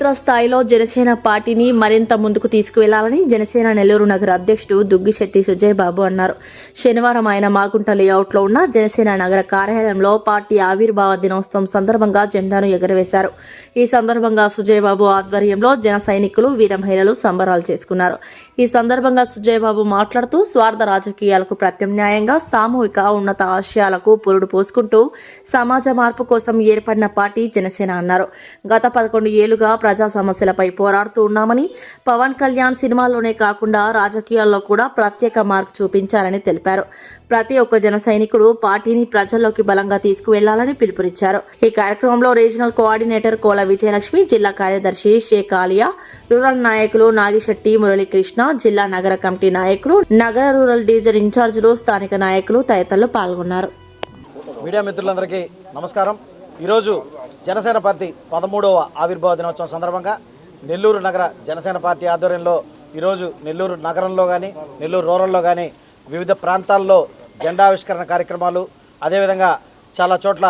క్షేత్రస్థాయిలో జనసేన పార్టీని మరింత ముందుకు తీసుకువెళ్లాలని జనసేన నెల్లూరు నగర అధ్యక్షుడు దుగ్గిశెట్టి సుజయ్ బాబు అన్నారు. శనివారం ఆయన మాగుంట లేఅవుట్లో ఉన్న జనసేన నగర కార్యాలయంలో పార్టీ ఆవిర్భావ దినోత్సవం సందర్భంగా జెండాను ఎగురవేశారు. ఈ సందర్భంగా సుజయ్ బాబు ఆధ్వర్యంలో జన సైనికులు, వీర మహిళలు సంబరాలు చేసుకున్నారు. ఈ సందర్భంగా సుజయ్ బాబు మాట్లాడుతూ స్వార్థ రాజకీయాలకు ప్రత్యామ్నాయంగా సామూహిక ఉన్నత ఆశయాలకు పురుడు పోసుకుంటూ సమాజ మార్పు కోసం ఏర్పడిన పార్టీ జనసేన అన్నారు. గత 11 ఏళ్లుగా ప్రజా సమస్యలపై పోరాడుతూ ఉన్నామని, పవన్ కళ్యాణ్ సినిమాల్లోనే కాకుండా రాజకీయాల్లో కూడా ప్రత్యేక మార్క్ చూపించారని తెలిపారు. ప్రతి ఒక్క జన సైనికుడు పార్టీని ప్రజల్లోకి బలంగా తీసుకువెళ్లాలని పిలుపునిచ్చారు. ఈ కార్యక్రమంలో రీజనల్ కోఆర్డినేటర్ కోల విజయలక్ష్మి, జిల్లా కార్యదర్శి షేక్ ఆలియా, రూరల్ నాయకులు నాగిశెట్టి మురళీకృష్ణ, జిల్లా నగర కమిటీ నాయకులు, నగర రూరల్ డివిజన్ ఇన్ఛార్జీలు, స్థానిక నాయకులు తదితరులు పాల్గొన్నారు. మీడియా మిత్రులందరికీ నమస్కారం. ఈరోజు జనసేన పార్టీ 13వ ఆవిర్భావ దినోత్సవం సందర్భంగా నెల్లూరు నగర జనసేన పార్టీ ఆధ్వర్యంలో ఈరోజు నెల్లూరు నగరంలో కానీ, నెల్లూరు రూరల్లో కానీ వివిధ ప్రాంతాల్లో జెండావిష్కరణ కార్యక్రమాలు, అదేవిధంగా చాలా చోట్ల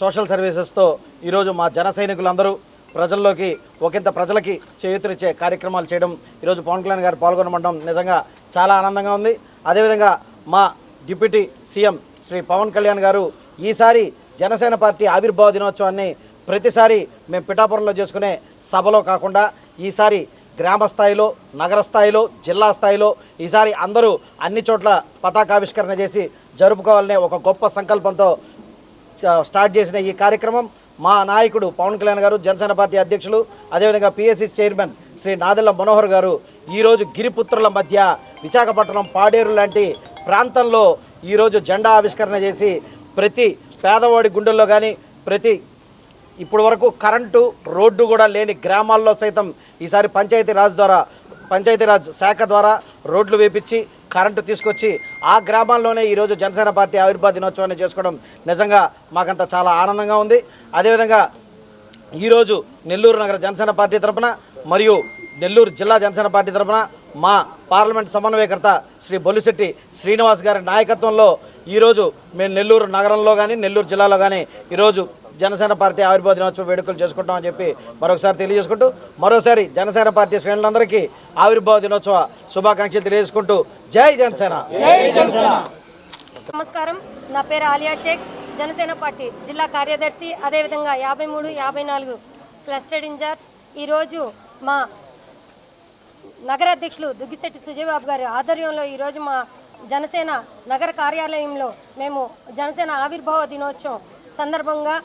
సోషల్ సర్వీసెస్తో ఈరోజు మా జన సైనికులందరూ ప్రజల్లోకి ఒకంత ప్రజలకి చేయూతనిచ్చే కార్యక్రమాలు చేయడం, ఈరోజు పవన్ కళ్యాణ్ గారు పాల్గొనడం నిజంగా చాలా ఆనందంగా ఉంది. అదేవిధంగా మా డిప్యూటీ సీఎం శ్రీ పవన్ కళ్యాణ్ గారు ఈసారి జనసేన పార్టీ ఆవిర్భావ దినోత్సవాన్ని ప్రతిసారి మేము పిఠాపురంలో చేసుకునే సభలో కాకుండా ఈసారి గ్రామ స్థాయిలో, నగర స్థాయిలో, జిల్లా స్థాయిలో ఈసారి అందరూ అన్ని చోట్ల పతాకావిష్కరణ చేసి జరుపుకోవాలనే ఒక గొప్ప సంకల్పంతో స్టార్ట్ చేసిన ఈ కార్యక్రమం మా నాయకుడు పవన్ కళ్యాణ్ గారు, జనసేన పార్టీ అధ్యక్షులు, అదేవిధంగా పిఎస్సి చైర్మన్ శ్రీ నాదెళ్ల మనోహర్ గారు ఈరోజు గిరిపుత్రుల మధ్య విశాఖపట్నం, పాడేరు లాంటి ప్రాంతంలో ఈరోజు జెండా ఆవిష్కరణ చేసి ప్రతి పేదవాడి గుండెల్లో కానీ, ప్రతి ఇప్పటి వరకు కరెంటు, రోడ్డు కూడా లేని గ్రామాల్లో సైతం ఈసారి పంచాయతీరాజ్ శాఖ ద్వారా రోడ్లు వేపించి కరెంటు తీసుకొచ్చి ఆ గ్రామాల్లోనే ఈరోజు జనసేన పార్టీ ఆవిర్భావ దినోత్సవాన్ని చేసుకోవడం నిజంగా మాకంతా చాలా ఆనందంగా ఉంది. అదేవిధంగా ఈరోజు నెల్లూరు నగర జనసేన పార్టీ తరఫున మరియు నెల్లూరు జిల్లా జనసేన పార్టీ తరఫున మా పార్లమెంట్ సమన్వయకర్త శ్రీ బొలిశెట్టి శ్రీనివాస్ గారి నాయకత్వంలో ఈరోజు మేము నెల్లూరు నగరంలో కానీ, నెల్లూరు జిల్లాలో కానీ ఈరోజు జనసేన పార్టీ ఆవిర్భావ దినోత్సవ వేడుకలు చేసుకుంటామని చెప్పి మరొకసారి తెలియజేసుకుంటూ, మరోసారి జనసేన పార్టీ శ్రేణులందరికీ ఆవిర్భావ దినోత్సవ శుభాకాంక్షలు తెలియజేసుకుంటూ జై జనసేన. నమస్కారం, నా పేరు ఆలియా షేక్, జనసేన పార్టీ జిల్లా కార్యదర్శి, అదేవిధంగా 53, 54 క్లస్టర్ ఇన్ఛార్జ్. ఈరోజు మా నగర అధ్యక్షులు దుగ్గిశెట్టి సుజయ్ బాబు గారి ఆధ్వర్యంలో ఈరోజు మా జనసేన నగర కార్యాలయంలో మేము జనసేన ఆవిర్భావ దినోత్సవం సందర్భంగా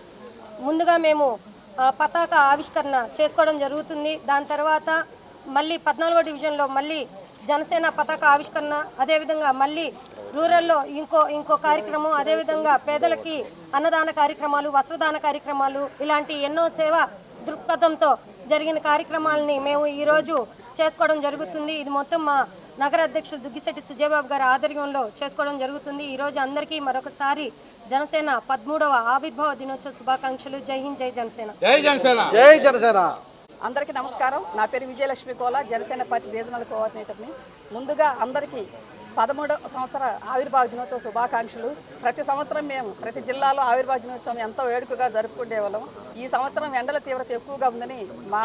ముందుగా మేము పతాక ఆవిష్కరణ చేసుకోవడం జరుగుతుంది. దాని తర్వాత మళ్ళీ 14వ డివిజన్లో మళ్ళీ జనసేన పతాక ఆవిష్కరణ, అదేవిధంగా మళ్ళీ రూరల్లో ఇంకో కార్యక్రమం, అదేవిధంగా పేదలకి అన్నదాన కార్యక్రమాలు, వస్త్రదాన కార్యక్రమాలు, ఇలాంటి ఎన్నో సేవా దృక్పథంతో జరిగిన కార్యక్రమాలని మేము ఈరోజు చేసుకోవడం జరుగుతుంది. ఇది మొత్తం మా నగర అధ్యక్షులు దుగ్గిశెట్టి సుజయ్ బాబు గారి ఆధ్వర్యంలో చేసుకోవడం జరుగుతుంది. ఈరోజు అందరికీ మరొకసారి జనసేన 13వ ఆవిర్భావ దినోత్సవ శుభాకాంక్షలు. జై హింద్, జై జనసేన. జై జనసేన. జై జనసేన. అందరికీ నమస్కారం. నా పేరు విజయలక్ష్మి కోల, జనసేన పార్టీ రీజనల్ కోఆర్డినేటర్ని. ముందుగా అందరికీ 13వ సంవత్సర ఆవిర్భావ దినోత్సవ శుభాకాంక్షలు. ప్రతి సంవత్సరం మేము ప్రతి జిల్లాలో ఆవిర్భావ దినోత్సవం ఎంతో వేడుకగా జరుపుకునేవాళ్ళం. ఈ సంవత్సరం ఎండల తీవ్రత ఎక్కువగా ఉందని మా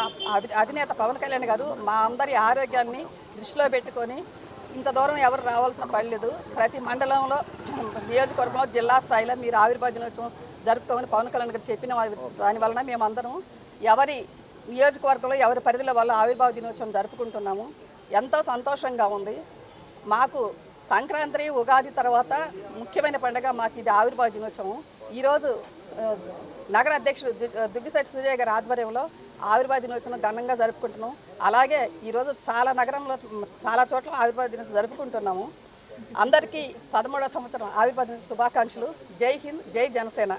అధినేత పవన్ కళ్యాణ్ గారు మా అందరి ఆరోగ్యాన్ని దృష్టిలో పెట్టుకొని ఇంత దూరం ఎవరు రావాల్సిన పడలేదు. ప్రతి మండలంలో, నియోజకవర్గంలో, జిల్లా స్థాయిలో మీరు ఆవిర్భావ దినోత్సవం జరుపుకోమని పవన్ కళ్యాణ్ గారు చెప్పిన దాని వలన మేమందరం ఎవరి నియోజకవర్గంలో, ఎవరి పరిధిలో వాళ్ళు ఆవిర్భావ దినోత్సవం జరుపుకుంటున్నాము. ఎంతో సంతోషంగా ఉంది. మాకు సంక్రాంతి, ఉగాది తర్వాత ముఖ్యమైన పండుగ మాకు ఇది ఆవిర్భావ దినోత్సవం. ఈరోజు నగర అధ్యక్షుడు దుగ్గిశెట్టి సుజయ్ గారి ఆధ్వర్యంలో ఆవిర్భావ దినోత్సవం ఘనంగా జరుపుకుంటున్నాం. అలాగే ఈరోజు చాలా నగరంలో చాలా చోట్ల ఆవిర్భావ దినోత్సవం జరుపుకుంటున్నాము. అందరికీ 13వ సంవత్సరం ఆవిర్భావ దినోత్సవ శుభాకాంక్షలు. జై హింద్, జై జనసేన.